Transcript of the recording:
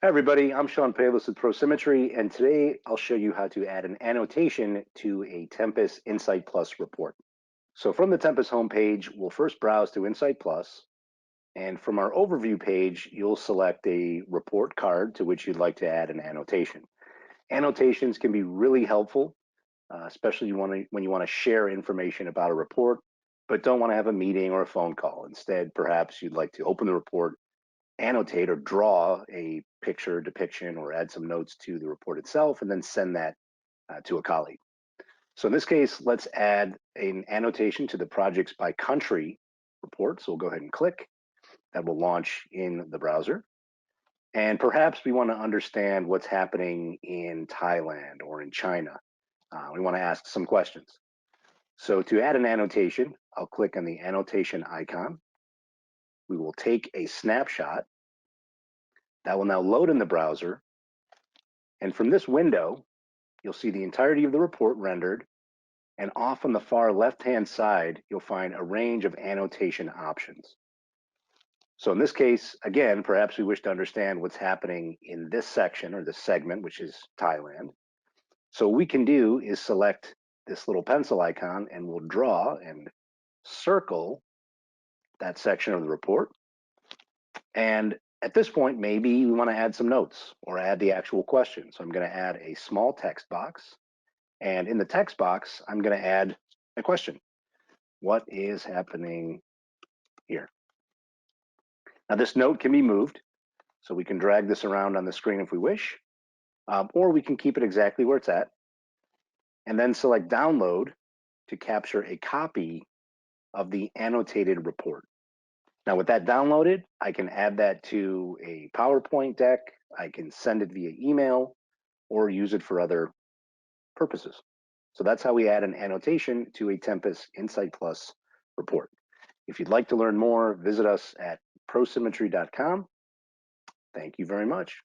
Hi everybody, I'm Sean Payless with ProSymmetry, and today I'll show you how to add an annotation to a Tempus Insight Plus report. So from the Tempus homepage, we'll first browse to Insight Plus, and from our overview page, you'll select a report card to which you'd like to add an annotation. Annotations can be really helpful, especially when you want to share information about a report, but don't want to have a meeting or a phone call. Instead, perhaps you'd like to open the report, annotate or draw a picture, depiction, or add some notes to the report itself, and then send that to a colleague. So in this case, let's add an annotation to the projects by country report. So we'll go ahead and click. That will launch in the browser. And perhaps we want to understand what's happening in Thailand or in China. We want to ask some questions. So to add an annotation, I'll click on the annotation icon. We will take a snapshot. That will now load in the browser. And from this window, you'll see the entirety of the report rendered. And off on the far left-hand side, you'll find a range of annotation options. So in this case, again, perhaps we wish to understand what's happening in this section or this segment, which is Thailand. So what we can do is select this little pencil icon and we'll draw and circle that section of the report. And at this point, maybe we want to add some notes or add the actual question. So I'm going to add a small text box. And in the text box, I'm going to add a question. What is happening here? Now this note can be moved. So we can drag this around on the screen if we wish, or we can keep it exactly where it's at. And then select download to capture a copy of the annotated report. Now with that downloaded, I can add that to a PowerPoint deck. I can send it via email or use it for other purposes. So that's how we add an annotation to a Tempus Insight Plus report. If you'd like to learn more, visit us at prosymmetry.com. Thank you very much.